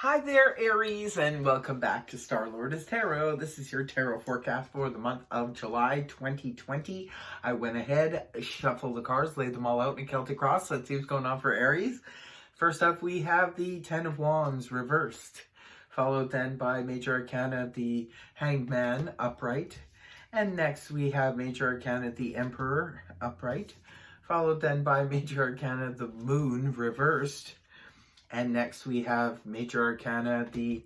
Hi there, Aries, and welcome back to Star-Lord is Tarot. This is your tarot forecast for the month of July 2020. I went ahead, shuffled the cards, laid them all out in a Celtic cross. Let's see what's going on for Aries. First up, we have the Ten of Wands reversed, followed then by Major Arcana, the Hanged Man upright. And next we have Major Arcana, the Emperor upright, followed then by Major Arcana, the Moon reversed. And next we have Major Arcana, the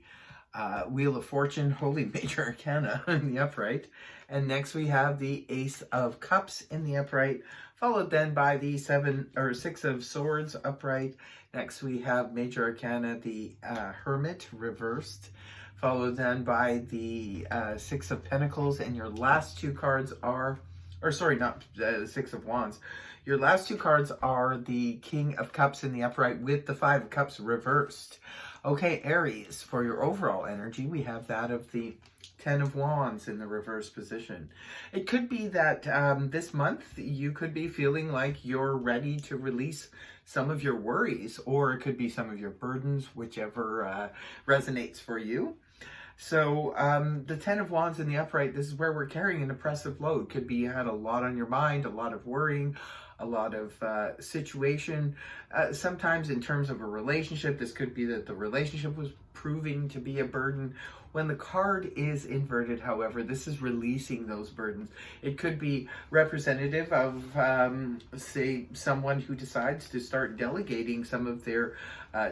Wheel of Fortune, Holy Major Arcana in the upright. And next we have the Ace of Cups in the upright, followed then by the Six of Swords upright. Next we have Major Arcana, the Hermit reversed, followed then by the Six of Pentacles. And your last two cards are, not Six of Wands. Your last two cards are the King of Cups in the upright with the Five of Cups reversed. Okay, Aries, for your overall energy, we have that of the Ten of Wands in the reverse position. It could be that this month you could be feeling like you're ready to release some of your worries, or it could be some of your burdens, whichever resonates for you. So the Ten of Wands in the upright, this is where we're carrying an oppressive load. Could be you had a lot on your mind, a lot of worrying, a lot of situation. Sometimes in terms of a relationship, this could be that the relationship was proving to be a burden. When the card is inverted, however, this is releasing those burdens. It could be representative of, say, someone who decides to start delegating some of their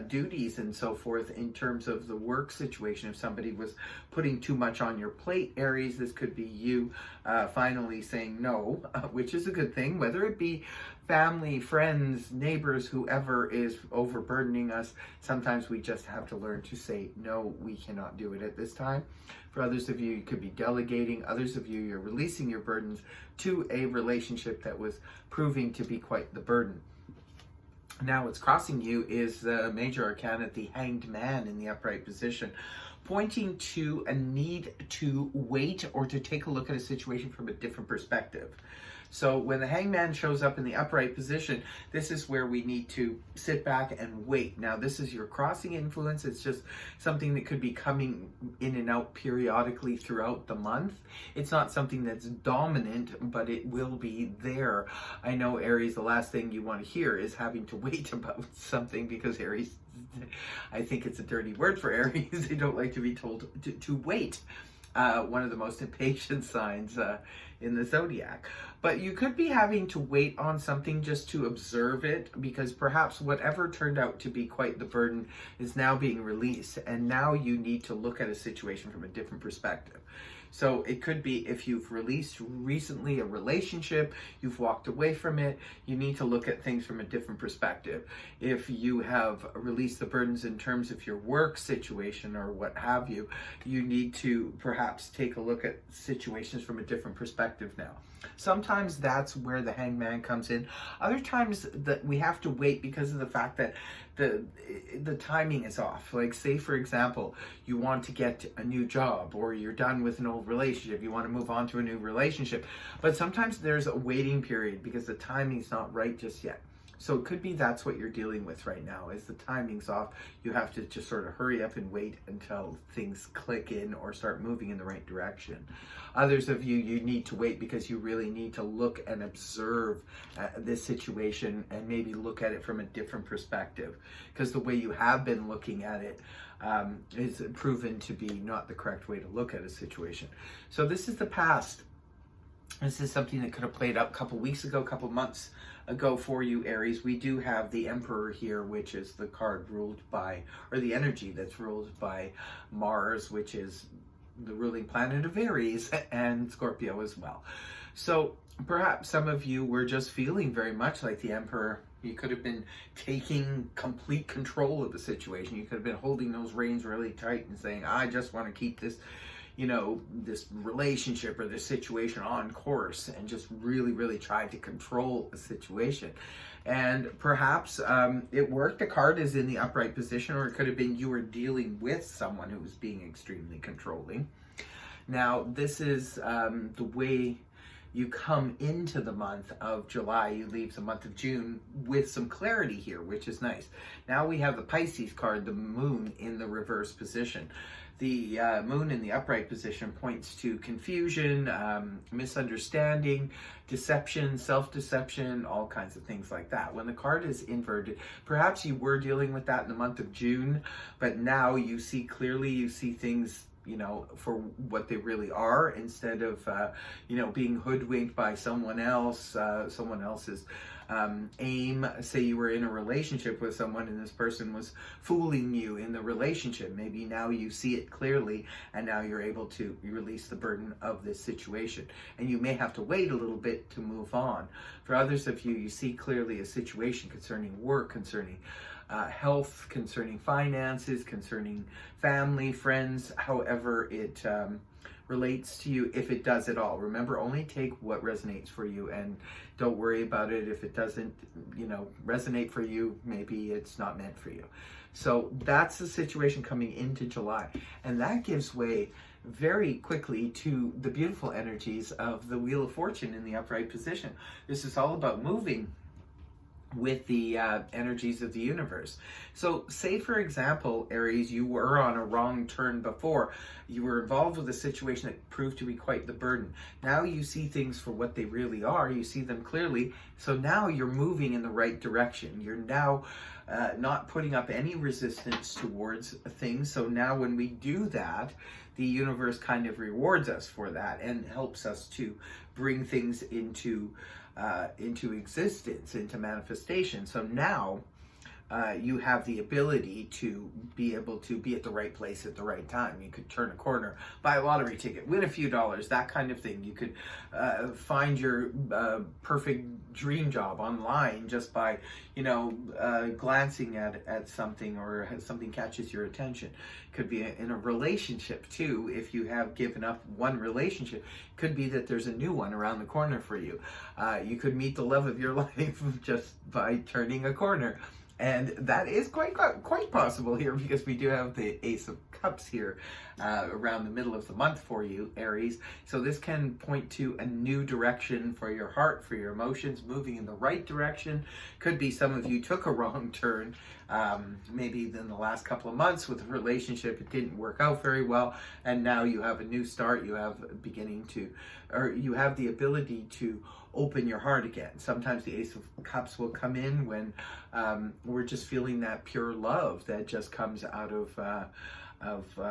duties and so forth in terms of the work situation. If somebody was putting too much on your plate, Aries, this could be you finally saying no, which is a good thing, whether it be family, friends, neighbors, whoever is overburdening us. Sometimes we just have to learn to say, no, we cannot do it at this time. For others of you, you could be delegating. Others of you, you're releasing your burdens to a relationship that was proving to be quite the burden. Now, what's crossing you is the Major Arcana, the Hanged Man in the upright position, pointing to a need to wait or to take a look at a situation from a different perspective. So when the Hangman shows up in the upright position, this is where we need to sit back and wait. Now, this is your crossing influence. It's just something that could be coming in and out periodically throughout the month. It's not something that's dominant, but it will be there. I know, Aries, the last thing you want to hear is having to wait about something, because Aries, I think it's a dirty word for Aries. They don't like to be told to wait. One of the most impatient signs in the zodiac. But you could be having to wait on something just to observe it, because perhaps whatever turned out to be quite the burden is now being released, and now you need to look at a situation from a different perspective. So it could be if you've released recently a relationship, you've walked away from it, you need to look at things from a different perspective. If you have released the burdens in terms of your work situation or what have you, you need to perhaps take a look at situations from a different perspective now. Sometimes that's where the Hangman comes in. Other times that we have to wait because of the fact that the timing is off. Like, say, for example, you want to get a new job, or you're done with an old relationship, you want to move on to a new relationship. But sometimes there's a waiting period because the timing's not right just yet. So it could be that's what you're dealing with right now, is the timing's off. You have to just sort of hurry up and wait until things click in or start moving in the right direction. Others of you, you need to wait because you really need to look and observe this situation and maybe look at it from a different perspective, because the way you have been looking at it is proven to be not the correct way to look at a situation. So this is the past. This is something that could have played out a couple weeks ago, a couple months ago for you, Aries. We do have the Emperor here, which is the card ruled by, or the energy that's ruled by Mars, which is the ruling planet of Aries, and Scorpio as well. So perhaps some of you were just feeling very much like the Emperor. You could have been taking complete control of the situation. You could have been holding those reins really tight and saying, I just want to keep this, this relationship or this situation on course, and just really, really tried to control a situation. And perhaps it worked. The card is in the upright position, or it could have been you were dealing with someone who was being extremely controlling. Now, this is the way you come into the month of July, you leave the month of June with some clarity here, which is nice. Now we have the Pisces card, the moon in the reverse position. The moon in the upright position points to confusion, misunderstanding, deception, self-deception, all kinds of things like that. When the card is inverted, perhaps you were dealing with that in the month of June, but now you see clearly, you see things, you know, for what they really are, instead of, you know, being hoodwinked by someone else, someone else's aim. Say you were in a relationship with someone and this person was fooling you in the relationship. Maybe now you see it clearly and now you're able to release the burden of this situation. And you may have to wait a little bit to move on. For others of you, you see clearly a situation concerning work, concerning health, concerning finances, concerning family, friends, however it relates to you, if it does at all. Remember, only take what resonates for you and don't worry about it. If it doesn't, you know, resonate for you, maybe it's not meant for you. So that's the situation coming into July. And that gives way very quickly to the beautiful energies of the Wheel of Fortune in the upright position. This is all about moving with the energies of the universe. So say, for example, Aries, you were on a wrong turn before. You were involved with a situation that proved to be quite the burden. Now you see things for what they really are. You see them clearly. So now you're moving in the right direction. You're now not putting up any resistance towards things. So now when we do that, the universe kind of rewards us for that and helps us to bring things into existence, into manifestation. So now you have the ability to be able to be at the right place at the right time. You could turn a corner, buy a lottery ticket, win a few dollars, that kind of thing. You could find your perfect dream job online just by, you know, glancing at something, or something catches your attention. Could be in a relationship too. If you have given up one relationship, could be that there's a new one around the corner for you. You could meet the love of your life just by turning a corner. And that is quite possible here, because we do have the Ace of Cups here around the middle of the month for you, Aries. So this can point to a new direction for your heart, for your emotions, moving in the right direction. Could be some of you took a wrong turn, maybe in the last couple of months with a relationship. It didn't work out very well, and now you have a new start. You have you have the ability to open your heart again. Sometimes the Ace of Cups will come in when we're just feeling that pure love that just comes out of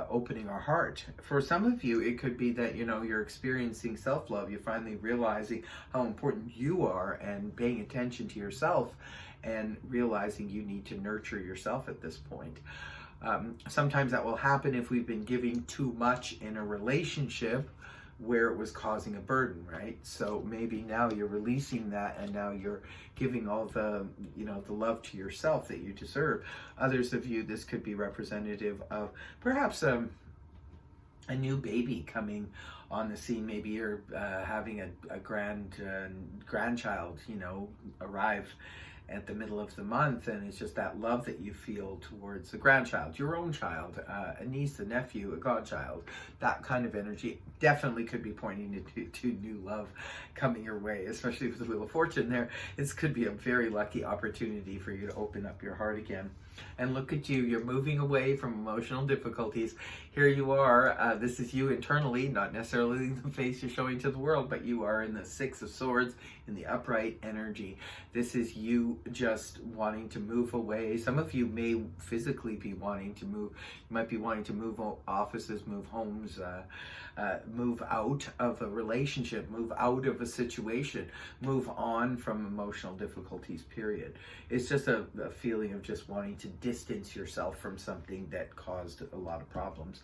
opening our heart. For some of you, it could be that, you know, you're experiencing self-love. You're finally realizing how important you are and paying attention to yourself and realizing you need to nurture yourself at this point. Sometimes that will happen if we've been giving too much in a relationship where it was causing a burden, right? So maybe now you're releasing that, and now you're giving all the, you know, the love to yourself that you deserve. Others of you, this could be representative of perhaps a new baby coming on the scene. Maybe you're having a grandchild, you know, arrive at the middle of the month, and it's just that love that you feel towards the grandchild, your own child, a niece, a nephew, a godchild. That kind of energy definitely could be pointing to new love coming your way, especially with the Wheel of Fortune there. This could be a very lucky opportunity for you to open up your heart again. And look at you, you're moving away from emotional difficulties. Here you are, this is you internally, not necessarily the face you're showing to the world, but you are in the Six of Swords, in the upright energy. This is you just wanting to move away. Some of you may physically be wanting to move. You might be wanting to move offices, move homes, move out of a relationship, move out of a situation, move on from emotional difficulties, period. It's just a feeling of just wanting to distance yourself from something that caused a lot of problems.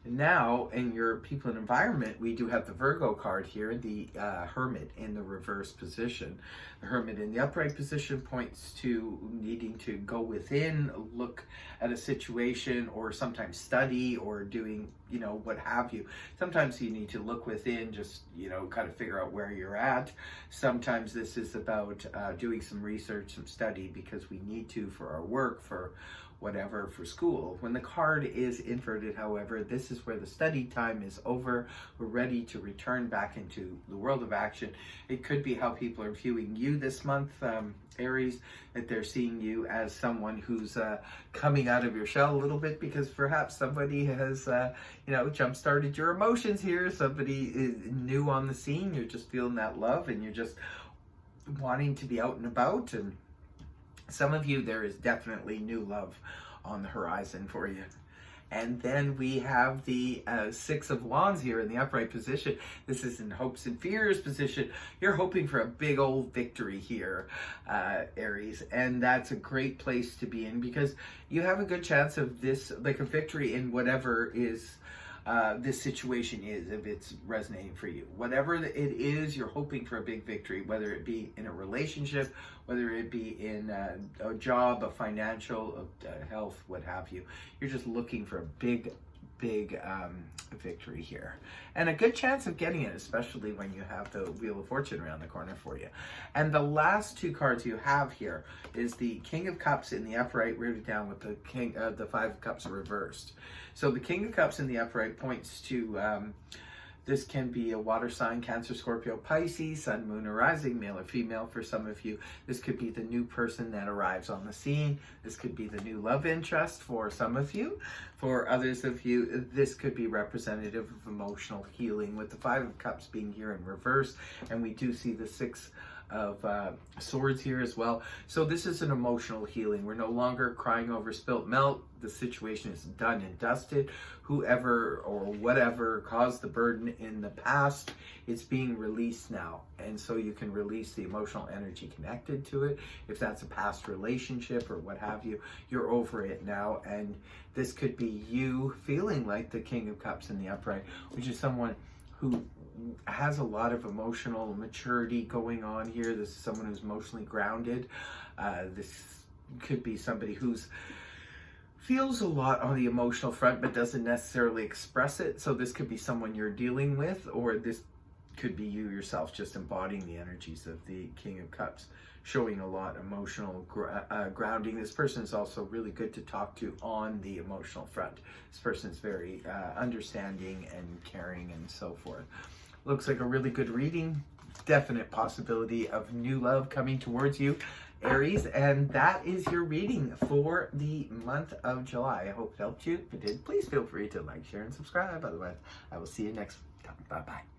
Now, in your people and environment, we do have the Virgo card here, the Hermit in the reverse position. The Hermit in the upright position points to needing to go within, look at a situation, or sometimes study, or doing, you know, what have you. Sometimes you need to look within, just, you know, kind of figure out where you're at. Sometimes this is about doing some research, some study, because we need to for our work, for whatever for school. When the card is inverted, however, this is where the study time is over. We're ready to return back into the world of action. It could be how people are viewing you this month, Aries, that they're seeing you as someone who's coming out of your shell a little bit, because perhaps somebody has, jump-started your emotions here. Somebody is new on the scene. You're just feeling that love, and you're just wanting to be out and about. And some of you, there is definitely new love on the horizon for you. And then we have the Six of Wands here in the upright position. This is in hopes and fears position. You're hoping for a big old victory here, Aries. And that's a great place to be in, because you have a good chance of this, like a victory in whatever is this situation is, if it's resonating for you. Whatever it is, you're hoping for a big victory, whether it be in a relationship, whether it be in a job, a financial, health, what have you. You're just looking for a big victory here, and a good chance of getting it, especially when you have the Wheel of Fortune around the corner for you. And the last two cards you have here is the King of Cups in the upright, rooted down, with the Five of Cups reversed. So the King of Cups in the upright points to this can be a water sign: Cancer, Scorpio, Pisces, Sun, Moon, or Rising, male or female for some of you. This could be the new person that arrives on the scene. This could be the new love interest for some of you. For others of you, this could be representative of emotional healing, with the Five of Cups being here in reverse. And we do see the Six of Swords here as well. So this is an emotional healing. We're no longer crying over spilt milk. The situation is done and dusted. Whoever or whatever caused the burden in the past, it's being released now. And so you can release the emotional energy connected to it. If that's a past relationship or what have you, you're over it now. And this could be you feeling like the King of Cups in the upright, which is someone who has a lot of emotional maturity going on here. This is someone who's emotionally grounded. This could be somebody who's feels a lot on the emotional front but doesn't necessarily express it. So this could be someone you're dealing with, or this could be you yourself just embodying the energies of the King of Cups, showing a lot emotional grounding. This person is also really good to talk to on the emotional front. This person is very understanding and caring and so forth. Looks like a really good reading. Definite possibility of new love coming towards you, Aries. And that is your reading for the month of July. I hope it helped you. If it did, please feel free to like, share, and subscribe. Otherwise, I will see you next time. Bye-bye.